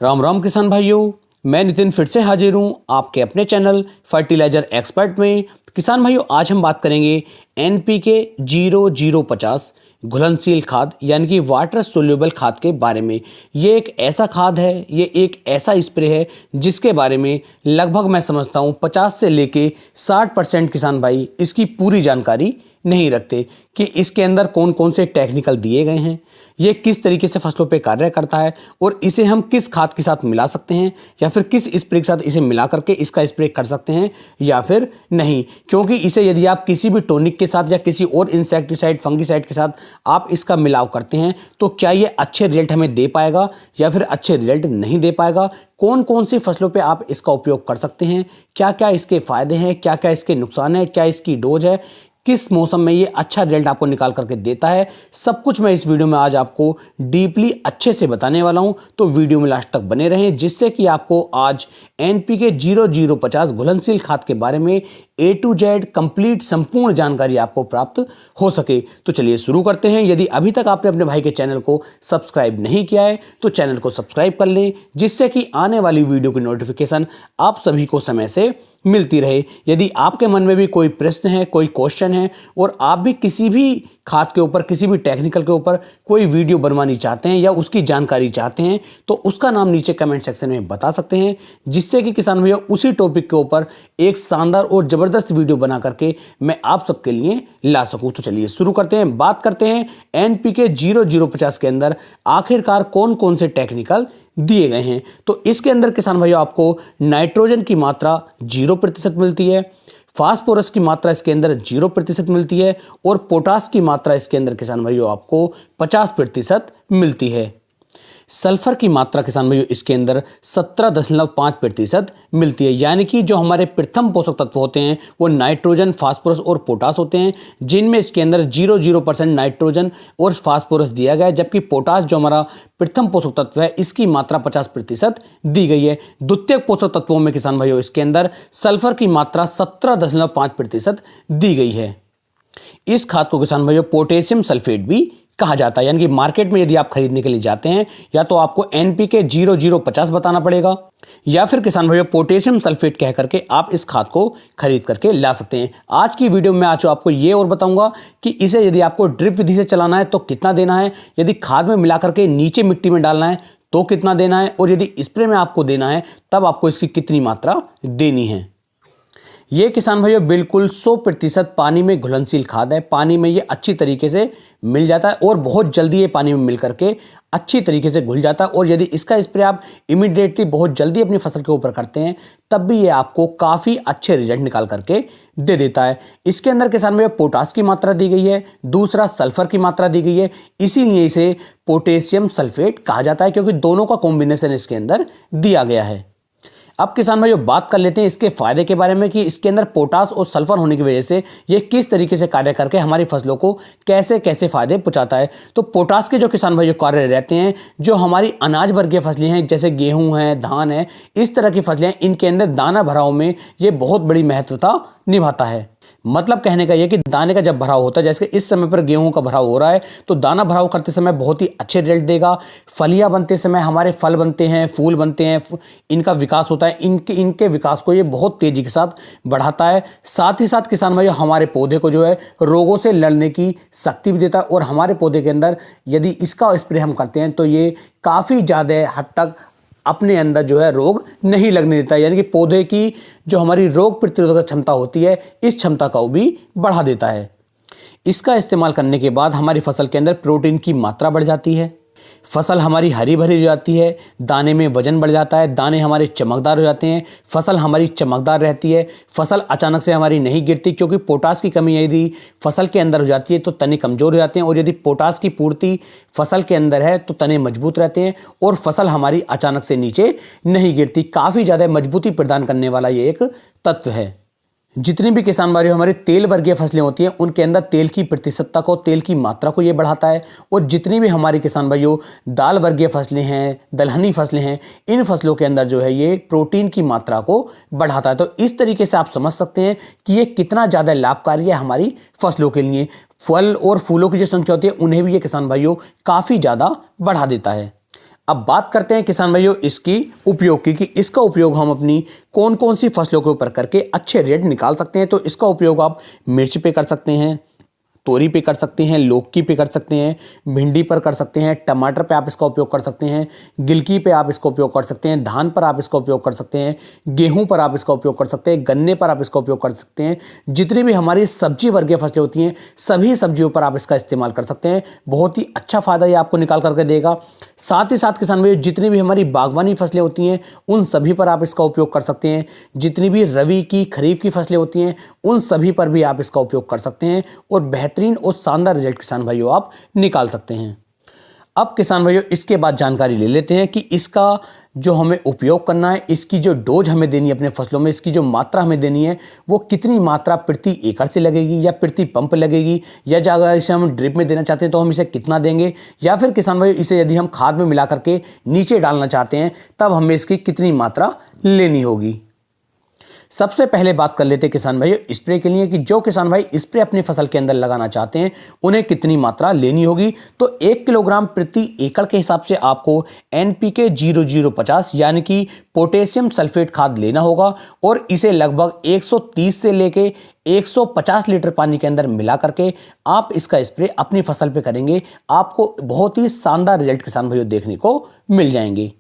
राम राम किसान भाइयों, मैं नितिन फिर से हाजिर हूँ आपके अपने चैनल फर्टिलाइजर एक्सपर्ट में। किसान भाइयों, आज हम बात करेंगे NPK 0050 घुलनशील खाद यानी कि वाटर सोल्यूबल खाद के बारे में। ये एक ऐसा खाद है, ये एक ऐसा स्प्रे है जिसके बारे में लगभग मैं समझता हूँ 50 से लेके 60% किसान भाई इसकी पूरी जानकारी नहीं रखते कि इसके अंदर कौन कौन से टेक्निकल दिए गए हैं, ये किस तरीके से फसलों पे कार्य करता है और इसे हम किस खाद के साथ मिला सकते हैं या फिर किस स्प्रे के साथ इसे मिला करके इसका स्प्रे कर सकते हैं या फिर नहीं। क्योंकि इसे यदि आप किसी भी टॉनिक के साथ या किसी और इंसेक्टिसाइड फंगिसाइड के साथ आप इसका मिलाव करते हैं तो क्या ये अच्छे रिजल्ट हमें दे पाएगा या फिर अच्छे रिजल्ट नहीं दे पाएगा। कौन कौन सी फसलों पे आप इसका उपयोग कर सकते हैं, क्या क्या इसके फायदे हैं, क्या क्या इसके नुकसान है, क्या इसकी डोज है, किस मौसम में ये अच्छा रिजल्ट आपको निकाल करके देता है, सब कुछ मैं इस वीडियो में आज आपको डीपली अच्छे से बताने वाला हूं। तो वीडियो में लास्ट तक बने रहें जिससे कि आपको आज NPK 0050 घुलनशील खाद के बारे में A to Z कंप्लीट संपूर्ण जानकारी आपको प्राप्त हो सके। तो चलिए शुरू करते हैं। यदि अभी तक आपने अपने भाई के चैनल को सब्सक्राइब नहीं किया है तो चैनल को सब्सक्राइब कर लें जिससे कि आने वाली वीडियो की नोटिफिकेशन आप सभी को समय से मिलती रहे। यदि आपके मन में भी कोई प्रश्न है, कोई क्वेश्चन है और आप भी किसी भी खाद के ऊपर, किसी भी टेक्निकल के ऊपर कोई वीडियो बनवानी चाहते हैं या उसकी जानकारी चाहते हैं तो उसका नाम नीचे कमेंट सेक्शन में बता सकते हैं जिससे कि किसान भैया उसी टॉपिक के ऊपर एक शानदार और जबरदस्त वीडियो बना करके मैं आप सबके लिए ला सकूं। तो चलिए शुरू करते हैं, बात करते हैं NPK 0050 के अंदर आखिरकार कौन कौन से टेक्निकल दिए गए हैं। तो इसके अंदर किसान भाइयों आपको नाइट्रोजन की मात्रा 0% मिलती है, फास्फोरस की मात्रा इसके अंदर 0% मिलती है और पोटास की मात्रा इसके अंदर किसान भाइयों आपको 50% मिलती है। सल्फर की मात्रा किसान भाइयों इसके अंदर 17.5% मिलती है। यानी कि जो हमारे प्रथम पोषक तत्व होते हैं वो नाइट्रोजन, फास्फोरस और पोटास होते हैं जिनमें इसके अंदर 0% नाइट्रोजन और फास्फोरस दिया गया है, जबकि पोटास जो हमारा प्रथम पोषक तत्व है इसकी मात्रा 50% दी गई है। द्वितीय पोषक तत्वों में किसान भाइयों इसके अंदर सल्फर की मात्रा 17.5% दी गई है। इस खाद को किसान भाइयों पोटेशियम सल्फेट भी कहा जाता है। यानी कि मार्केट में यदि आप खरीदने के लिए जाते हैं या तो आपको NPK 0050 बताना पड़ेगा या फिर किसान भाइयों पोटेशियम सल्फेट कह करके आप इस खाद को खरीद करके ला सकते हैं। आज की वीडियो में आज आपको ये और बताऊंगा कि इसे यदि आपको ड्रिप विधि से चलाना है तो कितना देना है, यदि खाद में मिला करके नीचे मिट्टी में डालना है तो कितना देना है और यदि स्प्रे में आपको देना है तब आपको इसकी कितनी मात्रा देनी है। ये किसान भाइयों बिल्कुल 100% पानी में घुलनशील खाद है। पानी में ये अच्छी तरीके से मिल जाता है और बहुत जल्दी ये पानी में मिल करके अच्छी तरीके से घुल जाता है। और यदि इसका स्प्रे आप इमीडिएटली बहुत जल्दी अपनी फसल के ऊपर करते हैं तब भी ये आपको काफ़ी अच्छे रिजल्ट निकाल करके दे देता है। इसके अंदर किसान भाइयों पोटास की मात्रा दी गई है, दूसरा सल्फर की मात्रा दी गई है, इसीलिए इसे पोटेशियम सल्फेट कहा जाता है क्योंकि दोनों का कॉम्बिनेशन इसके अंदर दिया गया है। अब किसान भाइयों बात कर लेते हैं इसके फायदे के बारे में कि इसके अंदर पोटास और सल्फर होने की वजह से ये किस तरीके से कार्य करके हमारी फसलों को कैसे कैसे फायदे पहुंचाता है। तो पोटास के जो किसान भाइयों कार्य रहते हैं, जो हमारी अनाज वर्गीय फसलें हैं जैसे गेहूं है, धान है, इस तरह की फसलें, इनके अंदर दाना भराव में ये बहुत बड़ी महत्वता निभाता है। मतलब कहने का यह कि दाने का जब भराव होता है, जैसे इस समय पर गेहूं का भराव हो रहा है तो दाना भराव करते समय बहुत ही अच्छे रिजल्ट देगा। फलियां बनते समय हमारे फल बनते हैं, फूल बनते हैं, इनका विकास होता है, इनके विकास को ये बहुत तेजी के साथ बढ़ाता है। साथ ही साथ किसान भाइयों हमारे पौधे को जो है रोगों से लड़ने की शक्ति भी देता है और हमारे पौधे के अंदर यदि इसका स्प्रे हम करते हैं तो ये काफ़ी ज़्यादा हद तक अपने अंदर जो है रोग नहीं लगने देता है। यानी कि पौधे की जो हमारी रोग प्रतिरोधक क्षमता होती है इस क्षमता को भी बढ़ा देता है। इसका इस्तेमाल करने के बाद हमारी फसल के अंदर प्रोटीन की मात्रा बढ़ जाती है, फसल हमारी हरी भरी हो जाती है, दाने में वजन बढ़ जाता है, दाने हमारे चमकदार हो जाते हैं, फसल हमारी चमकदार रहती है, फसल अचानक से हमारी नहीं गिरती क्योंकि पोटास की कमी यदि फसल के अंदर हो जाती है तो तने कमज़ोर हो जाते हैं और यदि पोटास की पूर्ति फसल के अंदर है तो तने मजबूत रहते हैं और फसल हमारी अचानक से नीचे नहीं गिरती। काफ़ी ज़्यादा मजबूती प्रदान करने वाला ये एक तत्व है। जितनी भी किसान भाइयों हमारी तेल वर्गीय फसलें होती हैं उनके अंदर तेल की प्रतिशतता को, तेल की मात्रा को ये बढ़ाता है और जितनी भी हमारी किसान भाइयों दाल वर्गीय फसलें हैं, दलहनी फसलें हैं, इन फसलों के अंदर जो है ये प्रोटीन की मात्रा को बढ़ाता है। तो इस तरीके से आप समझ सकते हैं कि ये कितना ज़्यादा लाभकारी है हमारी फसलों के लिए। फल और फूलों की जो संख्या होती है उन्हें भी ये किसान भाइयों काफ़ी ज़्यादा बढ़ा देता है। अब बात करते हैं किसान भाइयों इसकी उपयोग की, कि इसका उपयोग हम अपनी कौन कौन सी फसलों के ऊपर करके अच्छे रेट निकाल सकते हैं। तो इसका उपयोग आप मिर्च पे कर सकते हैं, तोरी पे कर सकते हैं, लौकी पे कर सकते हैं, भिंडी पर कर सकते हैं, टमाटर पे आप इसका उपयोग कर सकते हैं, गिलकी पे आप इसका उपयोग कर सकते हैं, धान पर आप इसका उपयोग कर सकते हैं, गेहूं पर आप इसका उपयोग कर सकते हैं, गन्ने पर आप इसका उपयोग कर सकते हैं। जितनी भी हमारी सब्जी वर्गीय फसलें होती हैं सभी सब्जियों पर आप इसका इस्तेमाल कर सकते हैं। बहुत ही अच्छा फायदा ये आपको निकाल करके देगा। साथ ही साथ किसान भाइयों जितनी भी हमारी बागवानी फसलें होती हैं उन सभी पर आप इसका उपयोग कर सकते हैं। जितनी भी रबी की खरीफ की फसलें होती हैं उन सभी पर भी आप इसका उपयोग कर सकते हैं और बेहतरीन और शानदार रिजल्ट किसान भाइयों आप निकाल सकते हैं। अब किसान भाइयों इसके बाद जानकारी ले लेते हैं कि इसका जो हमें उपयोग करना है, इसकी जो डोज हमें देनी है अपने फसलों में, इसकी जो मात्रा हमें देनी है वो कितनी मात्रा प्रति एकड़ से लगेगी या प्रति पंप लगेगी, या अगर इसे हम ड्रिप में देना चाहते हैं तो हम इसे कितना देंगे, या फिर किसान भाइयों इसे यदि हम खाद में मिला करके नीचे डालना चाहते हैं तब हमें इसकी कितनी मात्रा लेनी होगी। सबसे पहले बात कर लेते हैं किसान भाई स्प्रे के लिए, कि जो किसान भाई स्प्रे अपनी फसल के अंदर लगाना चाहते हैं उन्हें कितनी मात्रा लेनी होगी। तो 1 किलोग्राम प्रति एकड़ के हिसाब से आपको NPK 0050 यानी कि पोटेशियम सल्फेट खाद लेना होगा और इसे लगभग 130 से लेके 150 लीटर पानी के अंदर मिला करके आप इसका स्प्रे अपनी फसल पे करेंगे। आपको बहुत ही शानदार रिजल्ट किसान भाइयों देखने को मिल जाएंगे।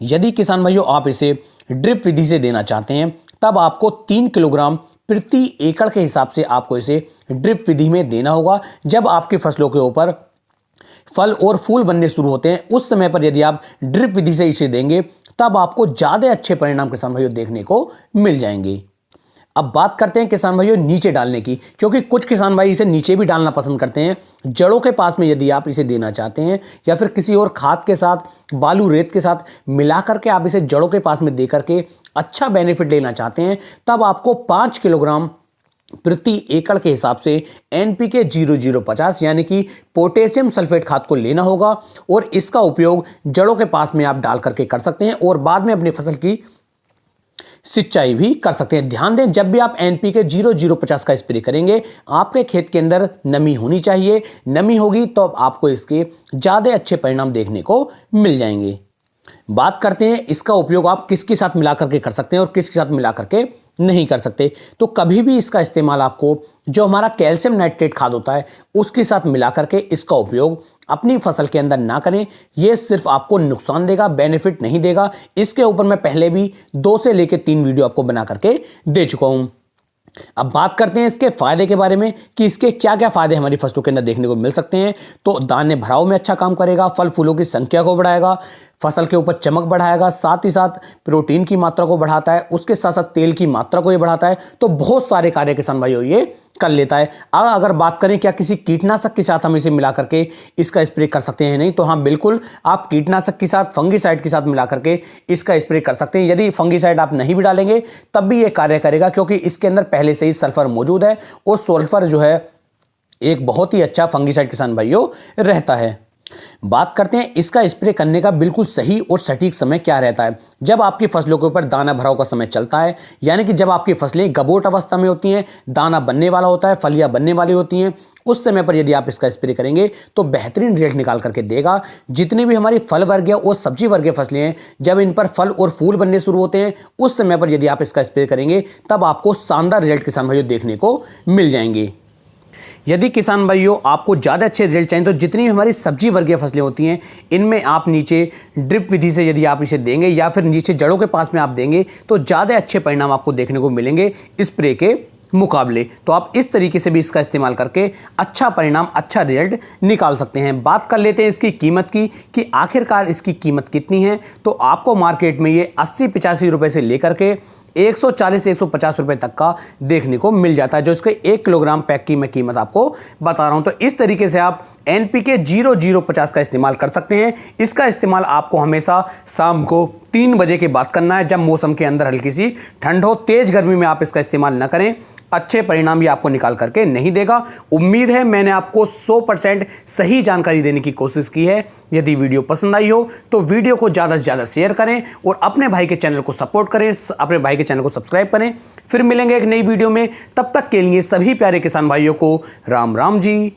यदि किसान भाइयों आप इसे ड्रिप विधि से देना चाहते हैं तब आपको 3 किलोग्राम प्रति एकड़ के हिसाब से आपको इसे ड्रिप विधि में देना होगा। जब आपकी फसलों के ऊपर फल और फूल बनने शुरू होते हैं उस समय पर यदि आप ड्रिप विधि से इसे देंगे तब आपको ज्यादा अच्छे परिणाम किसान भाइयों देखने को मिल जाएंगे। अब बात करते हैं किसान भाइयों नीचे डालने की, क्योंकि कुछ किसान भाई इसे नीचे भी डालना पसंद करते हैं। जड़ों के पास में यदि आप इसे देना चाहते हैं या फिर किसी और खाद के साथ, बालू रेत के साथ मिला करके आप इसे जड़ों के पास में दे करके अच्छा बेनिफिट लेना चाहते हैं तब आपको 5 किलोग्राम प्रति एकड़ के हिसाब से NPK 0050 यानी कि पोटेशियम सल्फेट खाद को लेना होगा और इसका उपयोग जड़ों के पास में आप डाल करके कर सकते हैं और बाद में अपनी फसल की सिंचाई भी कर सकते हैं। ध्यान दें जब भी आप NPK 0050 का स्प्रे करेंगे आपके खेत के अंदर नमी होनी चाहिए। नमी होगी तो आपको इसके ज्यादा अच्छे परिणाम देखने को मिल जाएंगे। बात करते हैं इसका उपयोग आप किसके साथ मिला करके कर सकते हैं और किसके साथ मिला करके नहीं कर सकते। तो कभी भी इसका इस्तेमाल आपको जो हमारा कैल्शियम नाइट्रेट खाद होता है उसके साथ मिला करके इसका उपयोग अपनी फसल के अंदर ना करें। यह सिर्फ आपको नुकसान देगा, बेनिफिट नहीं देगा। इसके ऊपर मैं पहले भी 2 से लेकर 3 वीडियो आपको बना करके दे चुका हूं। अब बात करते हैं इसके फायदे के बारे में कि इसके क्या क्या फायदे हमारी फसलों के अंदर देखने को मिल सकते हैं। तो दाने भराव में अच्छा काम करेगा, फल फूलों की संख्या को बढ़ाएगा, फसल के ऊपर चमक बढ़ाएगा, साथ ही साथ प्रोटीन की मात्रा को बढ़ाता है, उसके साथ साथ तेल की मात्रा को ये बढ़ाता है। तो बहुत सारे कार्य किसान भाइयों ये कर लेता है। अब अगर बात करें क्या किसी कीटनाशक के साथ हम इसे मिला करके इसका स्प्रे कर सकते हैं, नहीं तो हाँ बिल्कुल आप कीटनाशक के साथ, फंगीसाइड के साथ मिला करके इसका स्प्रे कर सकते हैं। यदि फंगीसाइड आप नहीं भी डालेंगे तब भी ये कार्य करेगा, क्योंकि इसके अंदर पहले से ही सल्फर मौजूद है और सल्फर जो है एक बहुत ही अच्छा फंगीसाइड किसान भाइयों रहता है। बात करते हैं इसका स्प्रे करने का बिल्कुल सही और सटीक समय क्या रहता है। जब आपकी फसलों के ऊपर दाना भराव का समय चलता है, यानी कि जब आपकी फसलें गबोट अवस्था में होती हैं, दाना बनने वाला होता है, फलियां बनने वाली होती हैं, उस समय पर यदि आप इसका स्प्रे करेंगे तो बेहतरीन रिजल्ट निकाल करके देगा। जितनी भी हमारी फल वर्गीय और सब्जी वर्गीय फसलें हैं जब इन पर फल और फूल बनने शुरू होते हैं उस समय पर यदि आप इसका स्प्रे करेंगे तब आपको शानदार रिजल्ट किसान भाइयों देखने को मिल जाएंगे। यदि किसान भाइयों आपको ज़्यादा अच्छे रिजल्ट चाहिए तो जितनी भी हमारी सब्जी वर्गीय फसलें होती हैं इनमें आप नीचे ड्रिप विधि से यदि आप इसे देंगे या फिर नीचे जड़ों के पास में आप देंगे तो ज़्यादा अच्छे परिणाम आपको देखने को मिलेंगे स्प्रे के मुकाबले। तो आप इस तरीके से भी इसका इस्तेमाल करके अच्छा परिणाम, अच्छा रिजल्ट निकाल सकते हैं। बात कर लेते हैं इसकी कीमत की कि आखिरकार इसकी कीमत कितनी है। तो आपको मार्केट में ये 80-85 रुपए से लेकर के 140-150 रुपए तक का देखने को मिल जाता है, जो इसके 1 किलोग्राम पैक की मैं कीमत आपको बता रहा हूं। तो इस तरीके से आप NPK 0050 का इस्तेमाल कर सकते हैं। इसका इस्तेमाल आपको हमेशा शाम को 3 बजे के बाद करना है, जब मौसम के अंदर हल्की सी ठंड हो। तेज गर्मी में आप इसका इस्तेमाल न करें, अच्छे परिणाम ये आपको निकाल करके नहीं देगा। उम्मीद है मैंने आपको 100% सही जानकारी देने की कोशिश की है। यदि वीडियो पसंद आई हो तो वीडियो को ज़्यादा से ज़्यादा शेयर करें और अपने भाई के चैनल को सपोर्ट करें, अपने भाई के चैनल को सब्सक्राइब करें। फिर मिलेंगे एक नई वीडियो में, तब तक के लिए सभी प्यारे किसान भाइयों को राम राम जी।